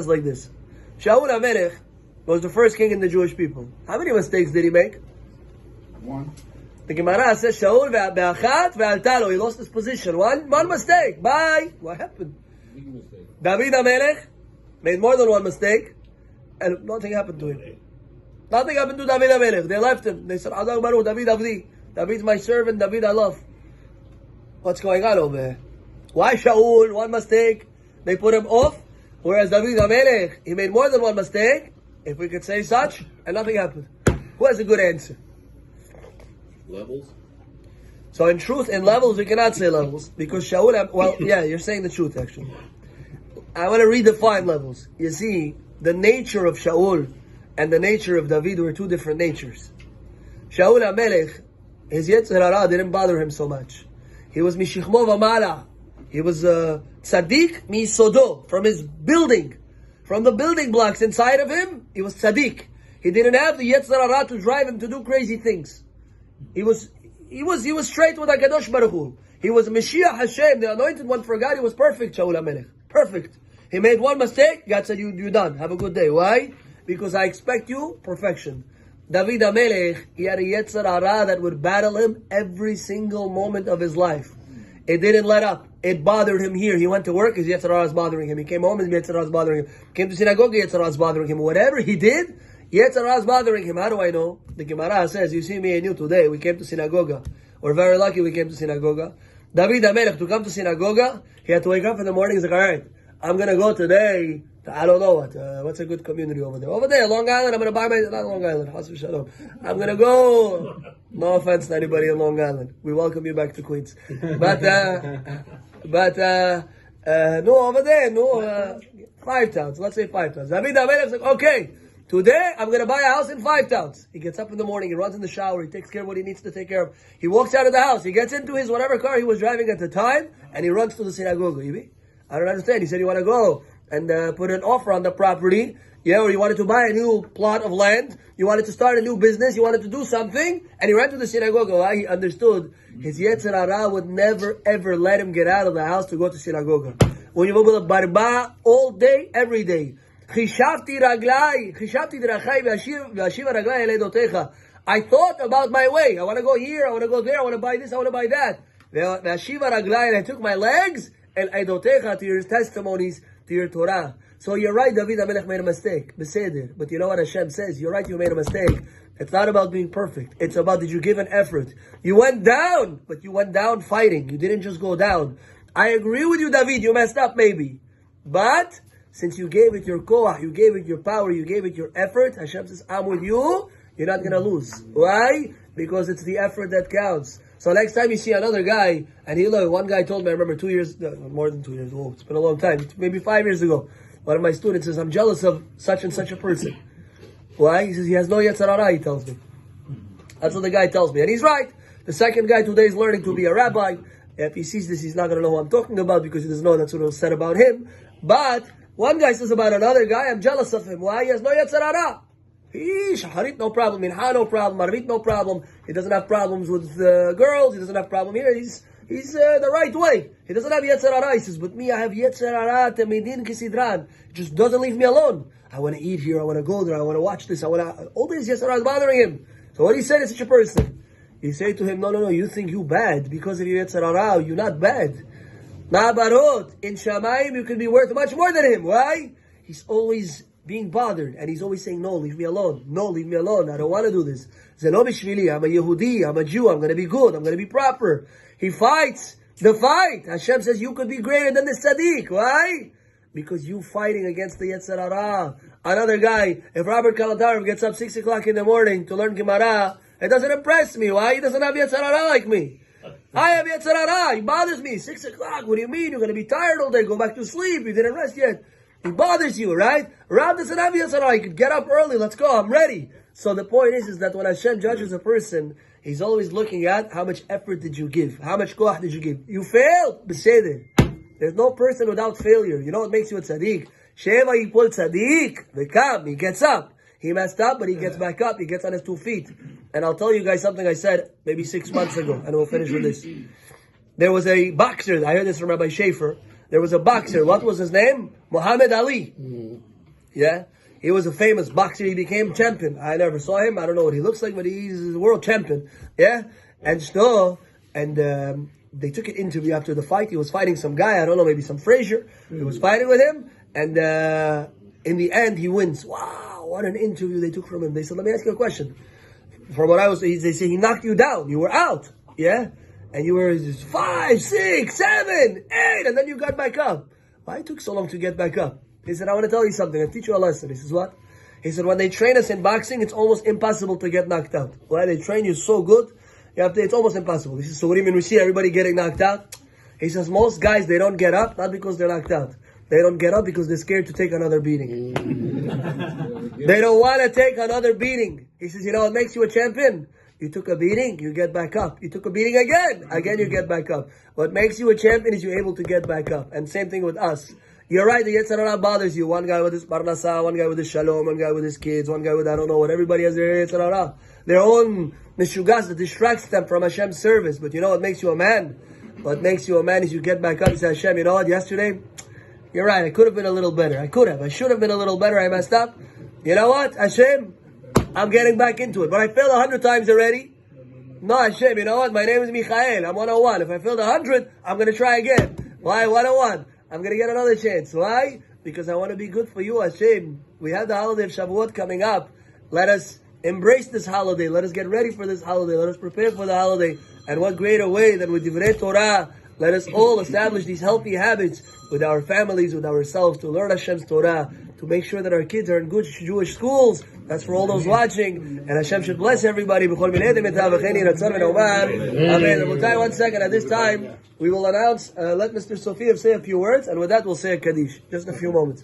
like this. Shaul HaMelech was the first king in the Jewish people. How many mistakes did he make? One. The Gemara says Shaul ve'achat ve'alta lo. He lost his position. One mistake. Bye. What happened? Big mistake. David HaMelech made more than one mistake, and nothing happened to him. Nothing happened to David HaMelech. They left him. They said, Adar Baruch, David Avdi. David's my servant, David I love. What's going on over here? Why Shaul? One mistake. They put him off. Whereas David HaMelech, he made more than one mistake, if we could say such, and nothing happened. Who has a good answer? Levels? So in truth, in levels, we cannot say levels. Because Shaul, well, yeah, you're saying the truth actually. I want to redefine levels. You see, the nature of Shaul and the nature of David were two different natures. Shaul HaMelech, his Yetzer Hara didn't bother him so much. He was Mishichmo V'mala. He was tzaddik misodo, from his building. From the building blocks inside of him, he was tzaddik. He didn't have the Yetzer Hara to drive him to do crazy things. He was straight with HaKadosh Baruch Hu. He was Mashiach Hashem, the anointed one for God. He was perfect, Shaul HaMelech. Perfect. He made one mistake, God said, you're done. Have a good day. Why? Because I expect you perfection. David HaMelech, he had a Yetzer Hara that would battle him every single moment of his life. It didn't let up. It bothered him here. He went to work, his Yetzer Hara was bothering him. He came home, his Yetzer Hara was bothering him. Came to synagogue, Yetzer Hara was bothering him. Whatever he did, Yetzer Hara was bothering him. How do I know? The Gemara says, you see me and you today, we came to synagogue. We're very lucky we came to synagogue. David HaMelech, to come to synagogue, he had to wake up in the morning. He's like, all right, I'm going to go today to, I don't know what's a good community over there? Over there, Long Island, I'm going to buy not Long Island, I'm going to go, no offense to anybody in Long Island. We welcome you back to Queens. But no, over there, 5 towns, let's say 5 towns. David HaMelech's like, okay, today I'm going to buy a house in 5 towns. He gets up in the morning, he runs in the shower, he takes care of what he needs to take care of. He walks out of the house, he gets into his whatever car he was driving at the time, and he runs to the synagogue. I don't understand. He said, you want to go and put an offer on the property, or you wanted to buy a new plot of land, you wanted to start a new business, you wanted to do something, and he ran to the synagogue. He understood his Yetzer Hara would never ever let him get out of the house to go to synagogue. When you go with a barba all day, every day. I thought about my way. I want to go here, I want to go there, I want to buy this, I want to buy that. And I took my legs and eidotecha, to your testimonies, to your Torah. So you're right, David HaMelech made a mistake. Beseder. But you know what Hashem says? You're right, you made a mistake. It's not about being perfect. It's about, did you give an effort? You went down, but you went down fighting. You didn't just go down. I agree with you, David, you messed up maybe. But since you gave it your koach, you gave it your power, you gave it your effort, Hashem says, I'm with you, you're not going to lose. Why? Because it's the effort that counts. So next time you see another guy, and one guy told me, I remember 2 years, more than 2 years old, it's been a long time, maybe 5 years ago, one of my students says, I'm jealous of such and such a person. Why? He says, he has no Yetzer Hara, he tells me. That's what the guy tells me. And he's right. The second guy today is learning to be a rabbi. If he sees this, he's not going to know who I'm talking about because he doesn't know that's what was said about him. But one guy says about another guy, I'm jealous of him. Why? He has no Yetzer Hara. Shaharit, no problem. Minha, no problem. Marvit, no problem. He doesn't have problems with girls. He doesn't have problem here. He's the right way. He doesn't have Yetzer Hara. He says, but me, I have Yetzer Hara temidin kisidran. It just doesn't leave me alone. I want to eat here. I want to go there. I want to watch this. All these Yetzer Hara is bothering him. So what do you say to such a person? You say to him, no. You think you bad because of your Yetzer Hara. You're not bad. Na'barot. In Shamayim, you can be worth much more than him. Why? He's always being bothered, and he's always saying, no, leave me alone. No, leave me alone. I don't want to do this. Zelo bishvili. I'm a Yehudi. I'm a Jew. I'm going to be good. I'm going to be proper. He fights the fight. Hashem says, you could be greater than the tzaddik. Why? Because you fighting against the Yetzer Hara. Another guy, if Robert Kalatarov gets up 6 o'clock in the morning to learn Gemara, it doesn't impress me. Why? He doesn't have Yetzer Hara like me. I have Yetzer Hara. He bothers me. 6 o'clock. What do you mean? You're going to be tired all day. Go back to sleep. You didn't rest yet. He bothers you, right? Rab doesn't have Yetzer Hara. He could get up early. Let's go. I'm ready. So the point is that when Hashem judges a person, He's always looking at how much effort did you give? How much koach did you give? You failed. Beseder. There's no person without failure. You know what makes you a tzaddik? Sheva yipol tzaddik. V'kam. He gets up. He messed up, but he gets back up. He gets on his 2 feet. And I'll tell you guys something I said maybe 6 months ago, and we'll finish with this. There was a boxer, I heard this from Rabbi Schaefer, There was a boxer. What was his name? Muhammad Ali. Yeah? He was a famous boxer. He became champion. I never saw him. I don't know what he looks like, but he's a world champion. Yeah? And so, they took an interview after the fight. He was fighting some guy. I don't know, maybe some Frazier. He was fighting with him. And in the end, he wins. Wow, what an interview they took from him. They said, let me ask you a question. From what they say he knocked you down. You were out. Yeah? And you were 5, 6, 7, 8, and then you got back up. Why it took so long to get back up? He said, I want to tell you something. I'll teach you a lesson. He says, what? He said, when they train us in boxing, it's almost impossible to get knocked out. Why? They train you so good, it's almost impossible. He says, so what do you mean we see everybody getting knocked out? He says, most guys, they don't get up, not because they're knocked out. They don't get up because they're scared to take another beating. They don't want to take another beating. He says, you know what makes you a champion? You took a beating, you get back up. You took a beating again you get back up. What makes you a champion is you're able to get back up. And same thing with us. You're right, the Yetzer Hara bothers you. One guy with his parnasa, one guy with his shalom, one guy with his kids, one guy with I don't know what. Everybody has their Yetzer Hara. Their own mishugas that distracts them from Hashem's service. But you know what makes you a man? What makes you a man is you get back up and say, Hashem, you know what, yesterday, you're right, I could have been a little better. I should have been a little better. I messed up. You know what, Hashem? I'm getting back into it. But I failed 100 times already. No, Hashem, you know what? My name is Michael. I'm 101. If I failed 100, I'm going to try again. Why 101? I'm going to get another chance. Why? Because I want to be good for you, Hashem. We have the holiday of Shavuot coming up. Let us embrace this holiday. Let us get ready for this holiday. Let us prepare for the holiday. And what greater way than with Divrei Torah? Let us all establish these healthy habits with our families, with ourselves, to learn Hashem's Torah, to make sure that our kids are in good Jewish schools. That's for all those watching. And Hashem should bless everybody. Amen. 1 second. At this time, we will announce, let Mr. Sofiev say a few words, and with that we'll say a Kaddish. Just a few moments.